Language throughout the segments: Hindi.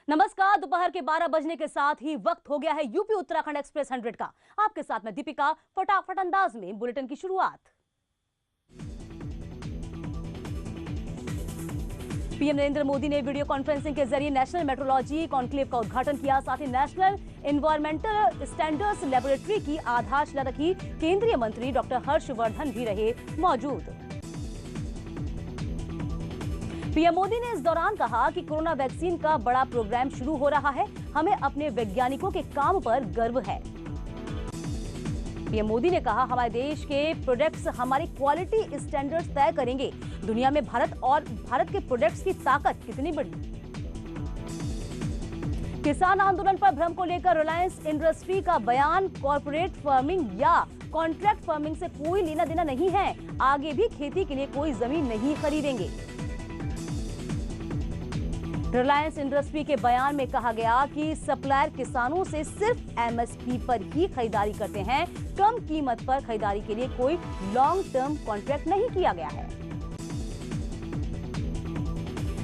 नमस्कार। दोपहर के 12 बजने के साथ ही वक्त हो गया है यूपी उत्तराखंड एक्सप्रेस 100 का। आपके साथ मैं दीपिका। फटाफट अंदाज में बुलेटिन की शुरुआत। पीएम नरेंद्र मोदी ने वीडियो कॉन्फ्रेंसिंग के जरिए नेशनल मेट्रोलॉजी कॉन्क्लेव का उद्घाटन किया। साथ ही नेशनल एनवायरमेंटल स्टैंडर्ड्स लेबोरेटरी की आधारशिला रखी। केंद्रीय मंत्री डॉक्टर हर्षवर्धन भी रहे मौजूद। पीएम मोदी ने इस दौरान कहा कि कोरोना वैक्सीन का बड़ा प्रोग्राम शुरू हो रहा है। हमें अपने वैज्ञानिकों के काम पर गर्व है। पीएम मोदी ने कहा, हमारे देश के प्रोडक्ट्स हमारी क्वालिटी स्टैंडर्ड्स तय करेंगे। दुनिया में भारत के प्रोडक्ट्स की ताकत कितनी बड़ी। किसान आंदोलन पर भ्रम को लेकर रिलायंस इंडस्ट्री का बयान, कॉर्पोरेट फार्मिंग या कॉन्ट्रैक्ट फार्मिंग से कोई लेना देना नहीं है। आगे भी खेती के लिए कोई जमीन नहीं खरीदेंगे। रिलायंस इंडस्ट्री के बयान में कहा गया कि सप्लायर किसानों से सिर्फ एमएसपी पर ही खरीदारी करते हैं। कम कीमत पर खरीदारी के लिए कोई लॉन्ग टर्म कॉन्ट्रैक्ट नहीं किया गया है।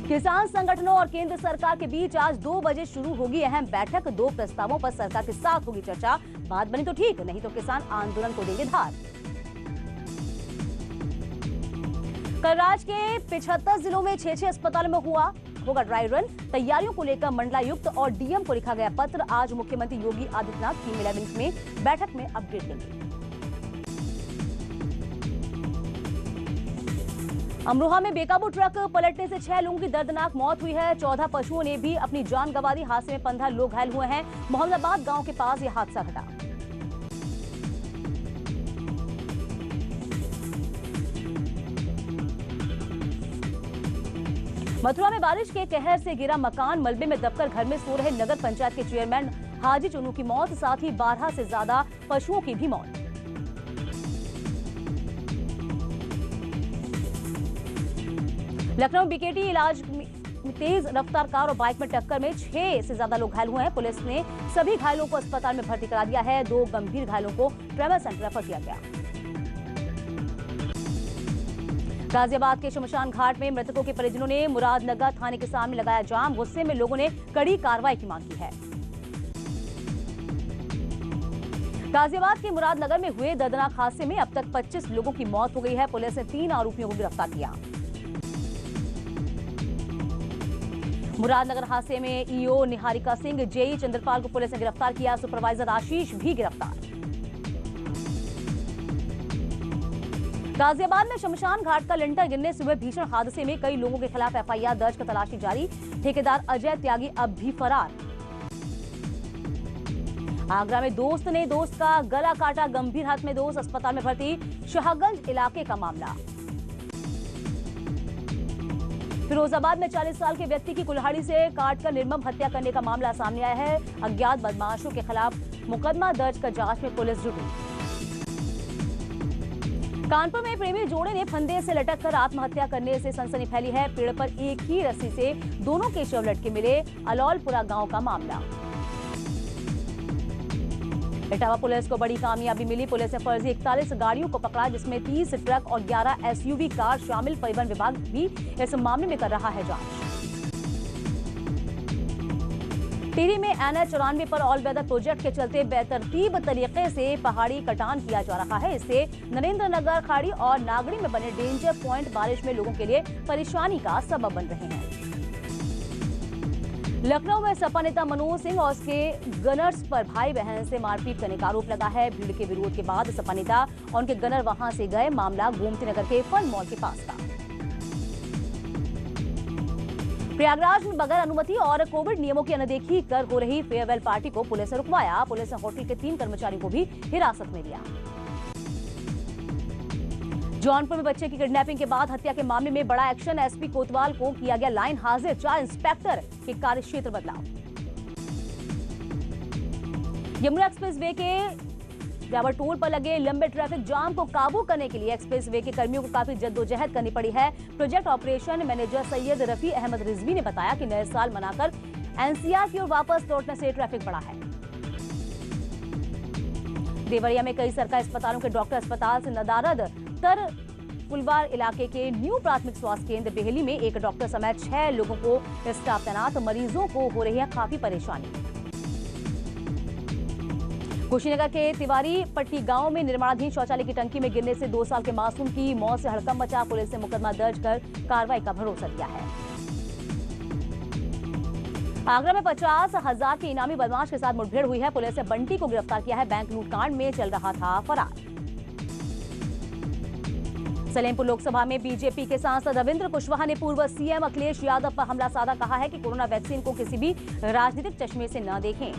किसान संगठनों और केंद्र सरकार के बीच आज 2 बजे शुरू होगी अहम बैठक। 2 प्रस्तावों पर सरकार के साथ होगी चर्चा। बात बनी तो ठीक, नहीं तो किसान आंदोलन को देंगे धार। कल राज्य के 75 जिलों में 6 अस्पतालों में होगा ड्राई रन। तैयारियों को लेकर मंडलायुक्त और डीएम को लिखा गया पत्र। आज मुख्यमंत्री योगी आदित्यनाथ टीम 11 में बैठक में अपडेट लेंगे। अमरोहा में बेकाबू ट्रक पलटने से 6 लोगों की दर्दनाक मौत हुई है। 14 पशुओं ने भी अपनी जान गंवा दी। हादसे में 15 लोग घायल हुए हैं। मोहम्मदाबाद गांव के पास यह हादसा घटा। मथुरा में बारिश के कहर से गिरा मकान, मलबे में दबकर घर में सो रहे नगर पंचायत के चेयरमैन हाजी चुनू की मौत। साथ ही 12 से ज्यादा पशुओं की भी मौत। लखनऊ बीकेटी इलाज में तेज रफ्तार कार और बाइक में टक्कर में 6 से ज्यादा लोग घायल हुए हैं। पुलिस ने सभी घायलों को अस्पताल में भर्ती करा दिया है। 2 गंभीर घायलों को ट्रॉमा सेंटर रेफर किया गया। गाजियाबाद के शमशान घाट में मृतकों के परिजनों ने मुरादनगर थाने के सामने लगाया जाम। गुस्से में लोगों ने कड़ी कार्रवाई की मांग की है। गाजियाबाद के मुरादनगर में हुए दर्दनाक हादसे में अब तक 25 लोगों की मौत हो गई है। पुलिस ने 3 आरोपियों को गिरफ्तार किया। मुरादनगर हादसे में ईओ निहारिका सिंह, जेई चंद्रपाल को पुलिस ने गिरफ्तार किया। सुपरवाइजर आशीष भी गिरफ्तार। गाजियाबाद में शमशान घाट का लिंटर गिरने से हुए भीषण हादसे में कई लोगों के खिलाफ एफआईआर दर्ज कर तलाशी जारी। ठेकेदार अजय त्यागी अब भी फरार। आगरा में दोस्त ने दोस्त का गला काटा, गंभीर हालत में दोस्त अस्पताल में भर्ती। शाहगंज इलाके का मामला। फिरोजाबाद में 40 साल के व्यक्ति की कुल्हाड़ी से काटकर निर्मम हत्या करने का मामला सामने आया है। अज्ञात बदमाशों के खिलाफ मुकदमा दर्ज कर जांच में पुलिस जुटी। कानपुर में प्रेमी जोड़े ने फंदे से लटक कर आत्महत्या करने से सनसनी फैली है। पेड़ पर एक ही रस्सी से दोनों के शव लटके मिले। अलौलपुरा गांव का मामला। इटावा पुलिस को बड़ी कामयाबी मिली। पुलिस ने फर्जी 41 गाड़ियों को पकड़ा, जिसमें 30 ट्रक और 11 एसयूवी कार शामिल। परिवहन विभाग भी इस मामले में कर रहा है जांच। टिहरी में NH 94 पर ऑल वेदर प्रोजेक्ट के चलते बेतरतीब तरीके से पहाड़ी कटान किया जा रहा है। इससे नरेंद्र नगर खाड़ी और नागड़ी में बने डेंजर पॉइंट बारिश में लोगों के लिए परेशानी का सबब बन रहे हैं। लखनऊ में सपा नेता मनोज सिंह और उसके गनर्स पर भाई बहन से मारपीट करने का आरोप लगा है। भीड़ के विरोध के बाद सपा नेता और उनके गनर वहां से गए। मामला गोमती नगर के फन मॉल के पास था। प्रयागराज में बगैर अनुमति और कोविड नियमों की अनदेखी कर हो रही फेयरवेल पार्टी को पुलिस ने रुकवाया। पुलिस ने होटल के 3 कर्मचारियों को भी हिरासत में लिया। जौनपुर में बच्चे की किडनैपिंग के बाद हत्या के मामले में बड़ा एक्शन। एसपी कोतवाल को किया गया लाइन हाजिर। 4 इंस्पेक्टर के कार्यक्षेत्र बदलाव। यमुना एक्सप्रेस वे के ड्राइवर टोल पर लगे लंबे ट्रैफिक जाम को काबू करने के लिए एक्सप्रेस वे के कर्मियों को काफी जद्दोजहद करनी पड़ी है। Project operation manager Syed Rafi Ahmad Rizvi ने बताया कि नए साल मनाकर एनसीआर की ओर वापस लौटने से ट्रैफिक बढ़ा है। देवरिया में कई सरकारी अस्पतालों के डॉक्टर अस्पताल से नदारद तर फुलवार इलाके के न्यू प्राथमिक स्वास्थ्य केंद्र बेहली में एक डॉक्टर समेत 6 लोगों को स्टाफ तैनात, मरीजों को हो रही है काफी परेशानी। कुशीनगर के तिवारी पट्टी गांव में निर्माणाधीन शौचालय की टंकी में गिरने से 2 साल के मासूम की मौत से हड़कंप मचा। पुलिस ने मुकदमा दर्ज कर कार्रवाई का भरोसा दिया है। आगरा में 50,000 के इनामी बदमाश के साथ मुठभेड़ हुई है। पुलिस ने बंटी को गिरफ्तार किया है। बैंक लूटकांड में चल रहा था फरार। सलेमपुर लोकसभा में बीजेपी के सांसद रविंद्र कुशवाहा ने पूर्व सीएम अखिलेश यादव पर हमला साधा। कहा है कि कोरोना वैक्सीन को किसी भी राजनीतिक चश्मे से न देखें।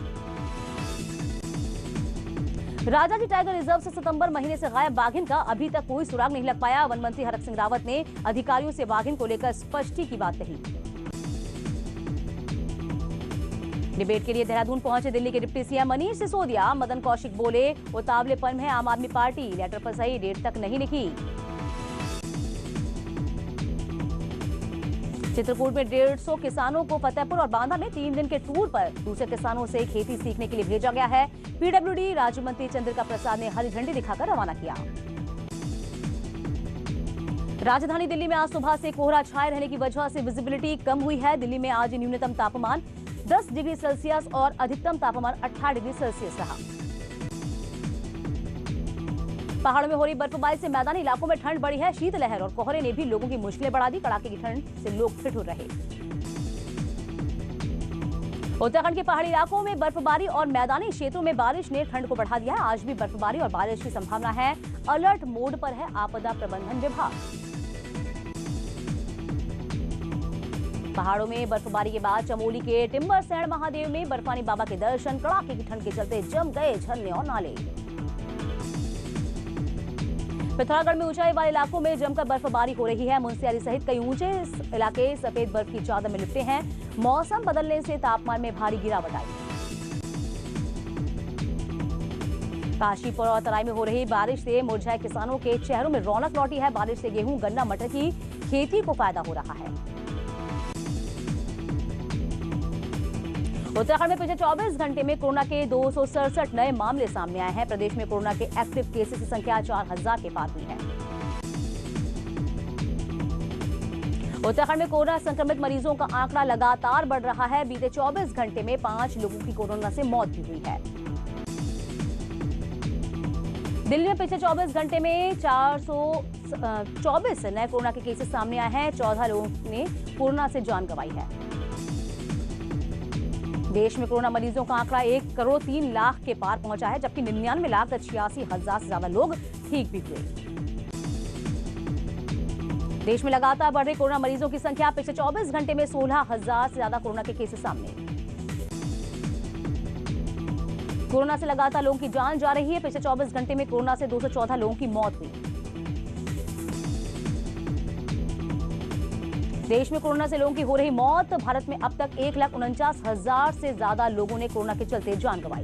राजाजी टाइगर रिजर्व से सितंबर महीने से गायब बाघिन का अभी तक कोई सुराग नहीं लग पाया। वन मंत्री हरक सिंह रावत ने अधिकारियों से बाघिन को लेकर स्पष्टी की बात कही। डिबेट के लिए देहरादून पहुंचे दिल्ली के डिप्टी सीएम मनीष सिसोदिया। मदन कौशिक बोले, उतावलेपन में आम आदमी पार्टी, लेटर पर सही डेट तक नहीं लिखी। चित्रकूट में 150 किसानों को फतेहपुर और बांदा में 3 दिन के टूर पर दूसरे किसानों से खेती सीखने के लिए भेजा गया है। पीडब्ल्यूडी राज्य मंत्री चंद्रिका प्रसाद ने हरी झंडी दिखाकर रवाना किया। राजधानी दिल्ली में आज सुबह से कोहरा छाए रहने की वजह से विजिबिलिटी कम हुई है। दिल्ली में आज न्यूनतम तापमान 10 डिग्री सेल्सियस और अधिकतम तापमान 18 डिग्री सेल्सियस रहा। पहाड़ों में हो रही बर्फबारी से मैदानी इलाकों में ठंड बढ़ी है। शीतलहर और कोहरे ने भी लोगों की मुश्किलें बढ़ा दी। कड़ाके की ठंड से लोग ठिठुर रहे। उत्तराखंड के पहाड़ी इलाकों में बर्फबारी और मैदानी क्षेत्रों में बारिश ने ठंड को बढ़ा दिया है। आज भी बर्फबारी और बारिश की संभावना है। अलर्ट मोड पर है आपदा प्रबंधन विभाग। पहाड़ों में बर्फबारी के बाद चमोली के टिम्बर सैंड महादेव में बर्फानी बाबा के दर्शन। कड़ाके की ठंड के चलते जम गए झरने और नाले। पिथौरागढ़ में ऊंचाई वाले इलाकों में जमकर बर्फबारी हो रही है। मुंशियारी सहित कई ऊंचे इलाके सफेद बर्फ की चादर में लिपटे हैं। मौसम बदलने से तापमान में भारी गिरावट आई। काशीपुर और तराई में हो रही बारिश से मुरझाए किसानों के चेहरों में रौनक लौटी है। बारिश से गेहूं, गन्ना, मटर की खेती को फायदा हो रहा है। उत्तराखंड में पिछले 24 घंटे में कोरोना के 267 नए मामले सामने आए हैं। प्रदेश में कोरोना के एक्टिव केसेस की संख्या 4000 के पार हुई है। उत्तराखंड में कोरोना संक्रमित मरीजों का आंकड़ा लगातार बढ़ रहा है। बीते 24 घंटे में 5 लोगों की कोरोना से मौत भी हुई है। दिल्ली में पिछले 24 घंटे में 424 नए कोरोना के केसेस सामने आए हैं। 14 लोगों ने कोरोना से जान गंवाई है। देश में कोरोना मरीजों का आंकड़ा 1 करोड़ 3 लाख के पार पहुंचा है, जबकि 99,86,000 से ज्यादा लोग ठीक भी हुए। देश में लगातार बढ़ रही कोरोना मरीजों की संख्या। पिछले 24 घंटे में 16,000 से ज्यादा कोरोना के केसेस सामने। कोरोना से लगातार लोगों की जान जा रही है। पिछले 24 घंटे में कोरोना से 214 लोगों की मौत हुई। देश में कोरोना से लोगों की हो रही मौत। भारत में अब तक 1,49,000 से ज्यादा लोगों ने कोरोना के चलते जान गंवाई।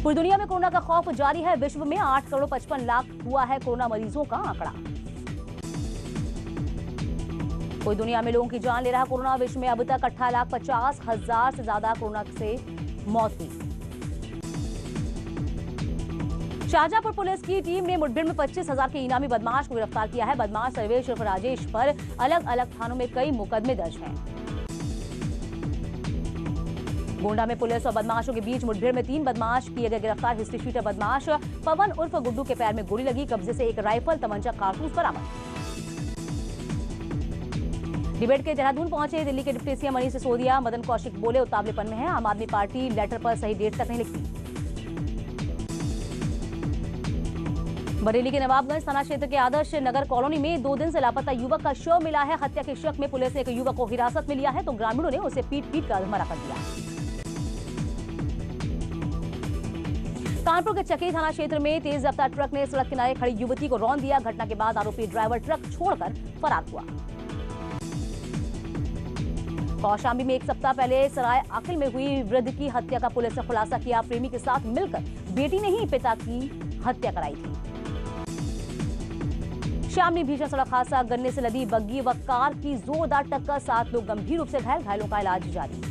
पूरी दुनिया में कोरोना का खौफ जारी है। विश्व में 8 करोड़ 55 लाख हुआ है कोरोना मरीजों का आंकड़ा। पूरी दुनिया में लोगों की जान ले रहा कोरोना। विश्व में अब तक 18,50,000 से ज्यादा कोरोना से मौत हुई। शाहजहांपुर पुलिस की टीम ने मुठभेड़ में 25,000 के इनामी बदमाश को गिरफ्तार किया है। बदमाश सर्वेश उर्फ राजेश पर अलग अलग थानों में कई मुकदमे दर्ज हैं। गोंडा में पुलिस और बदमाशों के बीच मुठभेड़ में 3 बदमाश किए गए गिरफ्तार। हिस्ट्री शीटर बदमाश पवन उर्फ गुड्डू के पैर में गोली लगी। कब्जे से एक राइफल, तमंचा, कारतूस बरामद। डिबेट के देहरादून पहुंचे दिल्ली के डिप्टी सीएम मनीष सिसोदिया। मदन कौशिक बोले, उतावलेपन में है आम आदमी पार्टी, लेटर पर सही डेट तक नहीं लिखती। बरेली के नवाबगंज थाना क्षेत्र के आदर्श नगर कॉलोनी में 2 दिन से लापता युवक का शव मिला है। हत्या के शक में पुलिस ने एक युवक को हिरासत में लिया है, तो ग्रामीणों ने उसे पीट-पीट कर अधमरा कर दिया। कानपुर के चकेई थाना क्षेत्र में तेज रफ्तार ट्रक ने सड़क किनारे खड़ी युवती को रौंद दिया। घटना के बाद आरोपी ड्राइवर ट्रक छोड़कर फरार हुआ। कौशाम्बी में 1 सप्ताह पहले सराय आकिल में हुई वृद्ध की हत्या का पुलिस ने खुलासा किया। प्रेमी के साथ मिलकर बेटी ने ही पिता की हत्या कराई थी। शाम में भीषण सड़क हादसा। गन्ने से लदी बग्गी व कार की जोरदार टक्कर, 7 लोग गंभीर रूप से घायल। घायलों का इलाज जारी।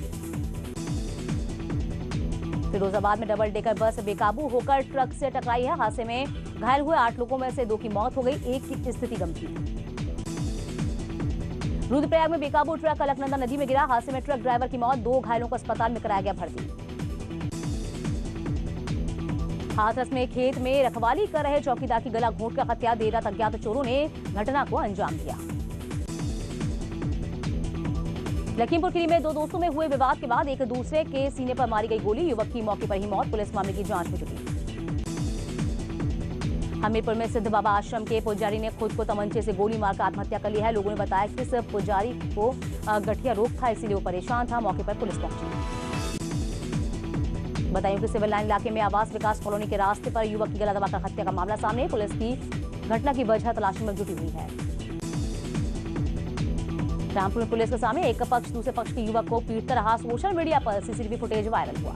फिरोजाबाद में डबल डेकर बस बेकाबू होकर ट्रक से टकराई है। हादसे में घायल हुए 8 लोगों में से 2 की मौत हो गई, एक की स्थिति गंभीर। रुद्रप्रयाग में बेकाबू ट्रक अलकनंदा नदी में गिरा। हादसे में ट्रक ड्राइवर की मौत, 2 घायलों को अस्पताल में कराया गया भर्ती। हाथरस में खेत में रखवाली कर रहे चौकीदार की गला घोंटकर हत्या, देर रात अज्ञात चोरों ने घटना को अंजाम दिया। लखीमपुर खीरी में 2 दोस्तों में हुए विवाद के बाद एक दूसरे के सीने पर मारी गई गोली, युवक की मौके पर ही मौत, पुलिस मामले की जांच में जुटी। हमीरपुर में सिद्ध बाबा आश्रम के पुजारी ने खुद को तमंचे से गोली मारकर आत्महत्या कर ली है। लोगों ने बताया कि इस पुजारी को गठिया रोग था, इसीलिए वो परेशान था। मौके पर पुलिस पहुंची। बताइए कि सिविल लाइन इलाके में आवास विकास कॉलोनी के रास्ते पर युवक की गला दबाकर हत्या का मामला सामने। पुलिस की घटना की वजह तलाशी में जुटी हुई है। रामपुर में पुलिस के सामने एक पक्ष दूसरे पक्ष के युवक को पीटता रहा। सोशल मीडिया पर सीसीटीवी फुटेज वायरल हुआ।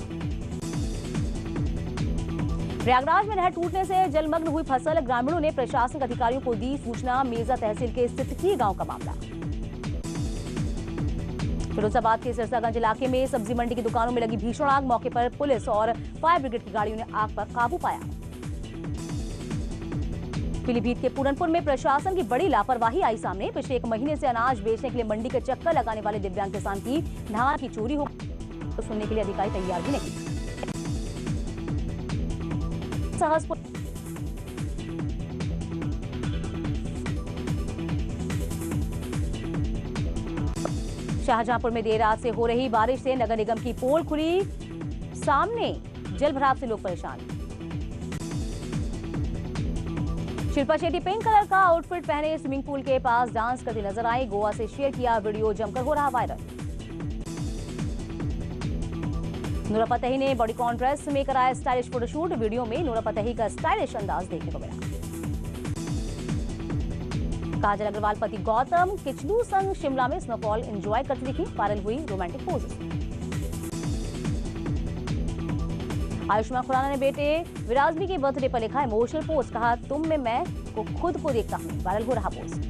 प्रयागराज में नहर टूटने से जलमग्न हुई फसल, ग्रामीणों ने प्रशासनिक अधिकारियों को दी सूचना। मेजा तहसील के सितकी गांव का मामला। फिरोजाबाद के सिरसागंज इलाके में सब्जी मंडी की दुकानों में लगी भीषण आग, मौके पर पुलिस और फायर ब्रिगेड की गाड़ियों ने आग पर काबू पाया। पीलीभीत के पूरनपुर में प्रशासन की बड़ी लापरवाही आई सामने। पिछले 1 महीने से अनाज बेचने के लिए मंडी के चक्कर लगाने वाले दिव्यांग किसान की धान की चोरी हो तो सुनने के लिए अधिकारी तैयार भी नहीं। शाहजहांपुर में देर रात से हो रही बारिश से नगर निगम की पोल खुली, सामने जलभराव से लोग परेशान। शिल्पा शेट्टी पिंक कलर का आउटफिट पहने स्विमिंग पूल के पास डांस करती नजर आई। गोवा से शेयर किया वीडियो जमकर हो रहा वायरल। नूरा फतेही ने बॉडीकॉन ड्रेस में कराया स्टाइलिश फोटोशूट। वीडियो में नूरा फतेही का स्टाइलिश अंदाज देखने को मिला। काजल अग्रवाल पति गौतम किचलू संग शिमला में स्नोफॉल एंजॉय करती दिखी, वायरल हुई रोमांटिक पोजेस। आयुष्मान खुराना ने बेटे विराजमी के बर्थडे पर लिखा इमोशनल पोस्ट, कहा तुम में मैं को खुद को देखता हूं, वायरल हो रहा पोस्ट।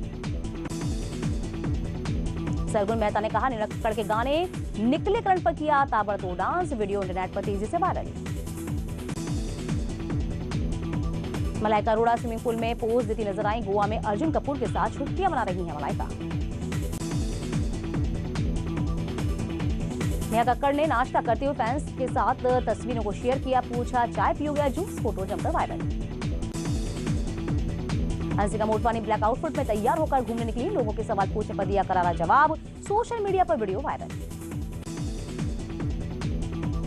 सरगुन मेहता ने कहा निरक्कड़ के गाने निकले करण पर किया ताबड़तोड़ डांस, वीडियो इंटरनेट पर तेजी से viral. Malaika Arora swimming pool में पोज देती नजर आई। गोवा में अर्जुन कपूर के साथ छुट्टियां मना रही हैं मलाइका। नेहा कक्कड़ ने नाश्ता करते हुए फैंस के साथ तस्वीरों को शेयर किया, पूछा चाय पियोगे या जूस, फोटो जमकर viral. Hansika Motwani black outfit में तैयार होकर घूमने निकली, लोगों के सवाल पूछने पर दिया करारा जवाब, सोशल मीडिया पर वीडियो वायरल।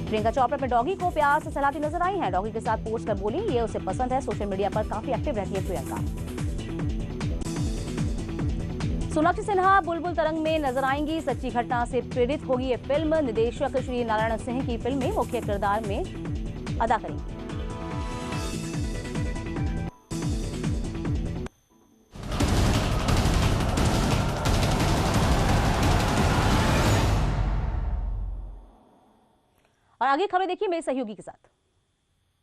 प्रियंका चोपड़ा में डॉगी को प्यार से सहलाती नजर आई हैं। डॉगी के साथ पोस्ट कर बोली ये उसे पसंद है। सोशल मीडिया पर काफी एक्टिव रहती है प्रियंका। सोनाक्षी सिन्हा बुलबुल तरंग में नजर आएंगी, सच्ची घटना से प्रेरित होगी ये फिल्म। निर्देशक श्री नारायण सिंह की फिल्म में मुख्य किरदार में अदा करेंगी। और आगे खबरें देखिए मेरे सहयोगी के साथ।